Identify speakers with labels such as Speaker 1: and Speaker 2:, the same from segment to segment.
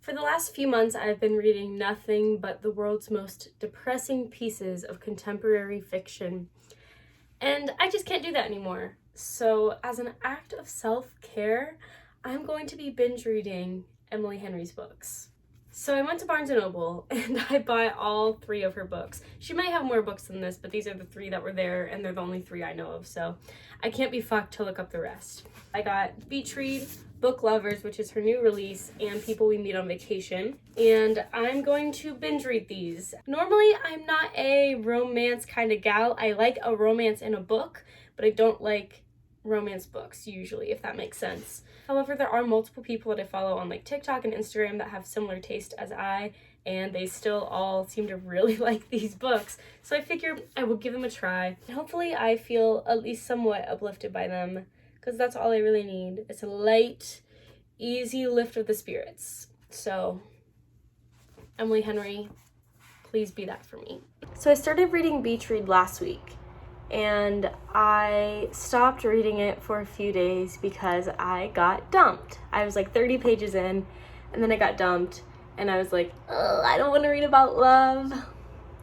Speaker 1: For the last few months, I've been reading nothing but the world's most depressing pieces of contemporary fiction, and I just can't do that anymore. So, as an act of self-care, I'm going to be binge reading Emily Henry's books. So I went to Barnes & Noble and I bought all 3 of her books. She might have more books than this, but these are the 3 that were there, and they're the only 3 I know of, so I can't be fucked to look up the rest. I got Beach Read, Book Lovers, which is her new release, and People We Meet on Vacation, and I'm going to binge read these. Normally, I'm not a romance kind of gal. I like a romance in a book, but I don't like romance books usually, if that makes sense. However, there are multiple people that I follow on like TikTok and Instagram that have similar taste as I, and they still all seem to really like these books. So I figure I will give them a try. Hopefully I feel at least somewhat uplifted by them, because that's all I really need. It's a light, easy lift of the spirits. So Emily Henry, please be that for me. So I started reading Beach Read last week, and I stopped reading it for a few days because I got dumped. I was like 30 pages in, and then I got dumped, and I was like, oh, I don't want to read about love,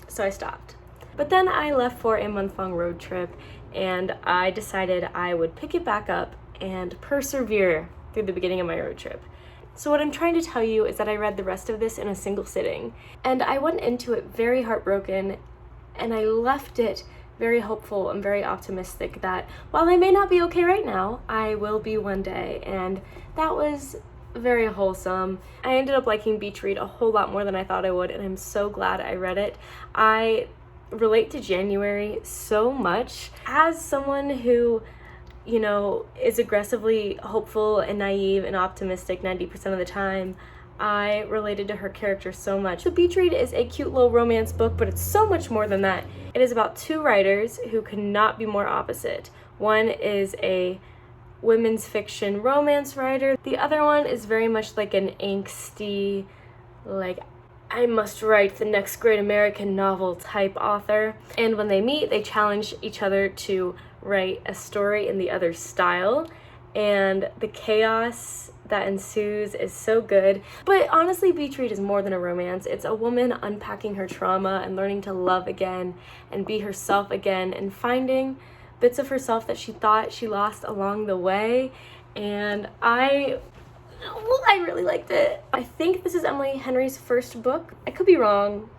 Speaker 1: so I stopped. But then I left for a month-long road trip, and I decided I would pick it back up and persevere through the beginning of my road trip. So what I'm trying to tell you is that I read the rest of this in a single sitting, and I went into it very heartbroken, and I left it very hopeful and very optimistic that while I may not be okay right now, I will be one day, and that was very wholesome. I ended up liking Beach Read a whole lot more than I thought I would, and I'm so glad I read it. I relate to January so much. As someone who, is aggressively hopeful and naive and optimistic 90% of the time, I related to her character so much. So Beach Read is a cute little romance book, but it's so much more than that. It is about 2 writers who could not be more opposite. One is a women's fiction romance writer. The other one is very much like an angsty, like, I must write the next great American novel type author. And when they meet, they challenge each other to write a story in the other's style. And the chaos that ensues is so good. But honestly, Beach Read is more than a romance. It's a woman unpacking her trauma and learning to love again and be herself again and finding bits of herself that she thought she lost along the way. And I really liked it. I think this is Emily Henry's first book. I could be wrong,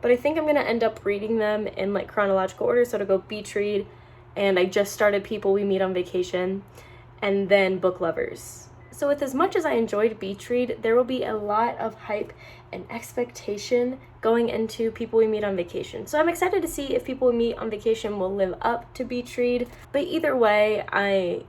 Speaker 1: but I think I'm gonna end up reading them in like chronological order. So to go Beach Read, and I just started People We Meet on Vacation, and then Book Lovers. So with as much as I enjoyed Beach Read, there will be a lot of hype and expectation going into People We Meet on Vacation. So I'm excited to see if People We Meet on Vacation will live up to Beach Read. But either way, I,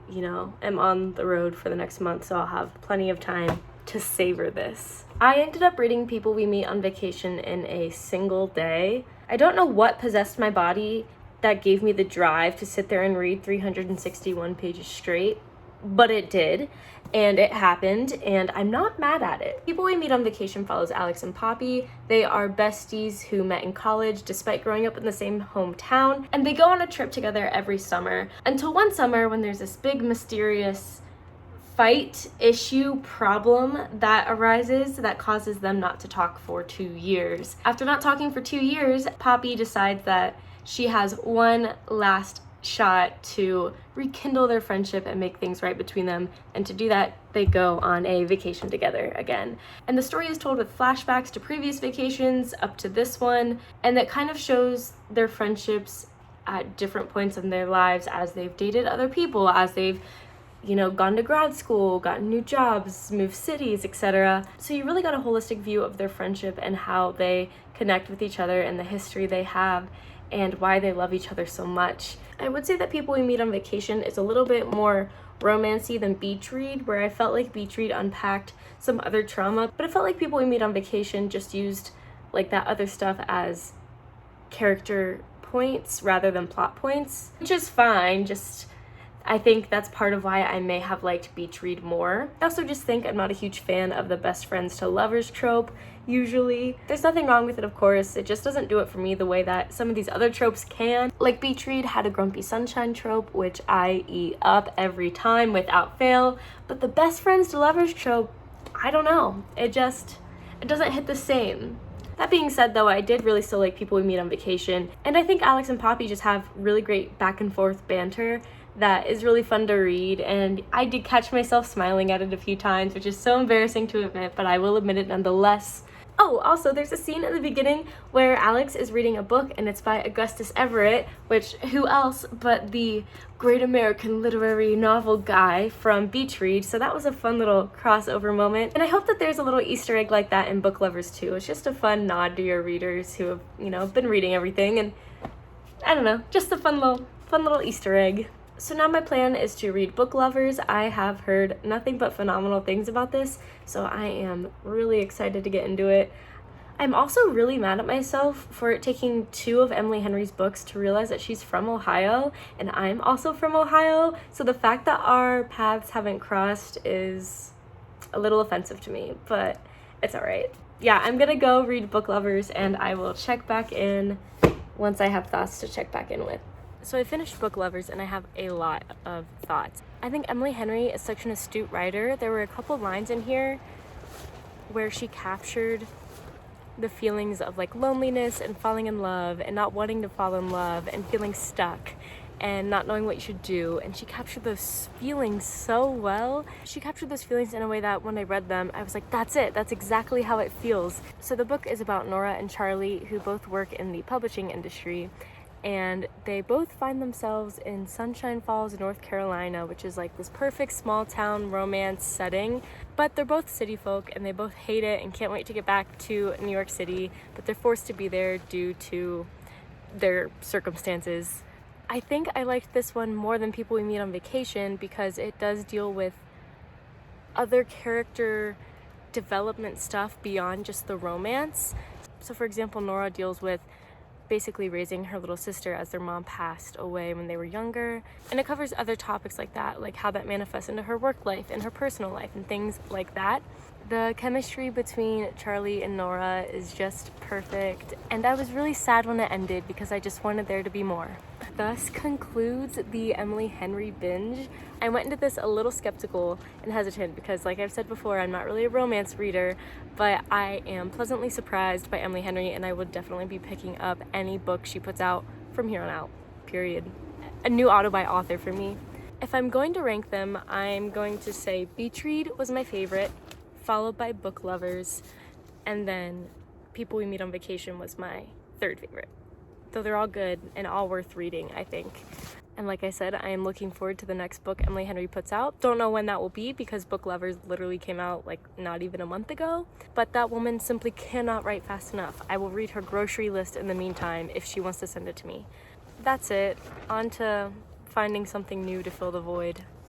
Speaker 1: am on the road for the next month, so I'll have plenty of time to savor this. I ended up reading People We Meet on Vacation in a single day. I don't know what possessed my body that gave me the drive to sit there and read 361 pages straight, but it did, and it happened, and I'm not mad at it. People We Meet on Vacation follows Alex and Poppy. They are besties who met in college despite growing up in the same hometown, and they go on a trip together every summer until one summer when there's this big mysterious fight, issue, problem that arises that causes them not to talk for 2 years. After not talking for 2 years, Poppy decides that she has one last shot to rekindle their friendship and make things right between them, and to do that they go on a vacation together again. And the story is told with flashbacks to previous vacations up to this one, and that kind of shows their friendships at different points in their lives as they've dated other people, as they've gone to grad school, gotten new jobs, moved cities, etc. So you really got a holistic view of their friendship and how they connect with each other and the history they have and why they love each other so much. I would say that People We Meet on Vacation is a little bit more romancy than Beach Read, where I felt like Beach Read unpacked some other trauma, but I felt like People We Meet on Vacation just used like that other stuff as character points rather than plot points, which is fine. Just I think that's part of why I may have liked Beach Read more. I also just think I'm not a huge fan of the best friends to lovers trope, usually. There's nothing wrong with it, of course, it just doesn't do it for me the way that some of these other tropes can. Like Beach Read had a grumpy sunshine trope, which I eat up every time without fail, but the best friends to lovers trope, I don't know. it doesn't hit the same. That being said, though, I did really still like People We Meet on Vacation, and I think Alex and Poppy just have really great back and forth banter that is really fun to read, and I did catch myself smiling at it a few times, which is so embarrassing to admit, but I will admit it nonetheless. Oh, also, there's a scene in the beginning where Alex is reading a book, and it's by Augustus Everett, which, who else but the great American literary novel guy from Beach Read, so that was a fun little crossover moment. And I hope that there's a little Easter egg like that in Book Lovers too. It's just a fun nod to your readers who have, been reading everything, and I don't know, just a fun little Easter egg. So now my plan is to read Book Lovers. I have heard nothing but phenomenal things about this, so I am really excited to get into it. I'm also really mad at myself for taking 2 of Emily Henry's books to realize that she's from Ohio, and I'm also from Ohio, so the fact that our paths haven't crossed is a little offensive to me, but it's alright. Yeah, I'm gonna go read Book Lovers, and I will check back in once I have thoughts to check back in with. So I finished Book Lovers, and I have a lot of thoughts. I think Emily Henry is such an astute writer. There were a couple lines in here where she captured the feelings of like loneliness and falling in love and not wanting to fall in love and feeling stuck and not knowing what you should do, and she captured those feelings so well. She captured those feelings in a way that when I read them, I was like, that's it, that's exactly how it feels. So the book is about Nora and Charlie, who both work in the publishing industry, and they both find themselves in Sunshine Falls, North Carolina, which is like this perfect small town romance setting. But they're both city folk, and they both hate it and can't wait to get back to New York City, but they're forced to be there due to their circumstances. I think I liked this one more than People We Meet on Vacation because it does deal with other character development stuff beyond just the romance. So for example, Nora deals with basically raising her little sister as their mom passed away when they were younger, and it covers other topics like that, like how that manifests into her work life and her personal life and things like that. The chemistry between Charlie and Nora is just perfect, and I was really sad when it ended because I just wanted there to be more. Thus concludes the Emily Henry binge. I went into this a little skeptical and hesitant because, like I've said before, I'm not really a romance reader, but I am pleasantly surprised by Emily Henry, and I would definitely be picking up any book she puts out from here on out, period. A new auto by author for me. If I'm going to rank them, I'm going to say Beach Read was my favorite, followed by Book Lovers, and then People We Meet on Vacation was my 3rd favorite. Though they're all good and all worth reading, I think. And like I said, I am looking forward to the next book Emily Henry puts out. Don't know when that will be because Book Lovers literally came out like not even a month ago. But that woman simply cannot write fast enough. I will read her grocery list in the meantime if she wants to send it to me. That's it. On to finding something new to fill the void.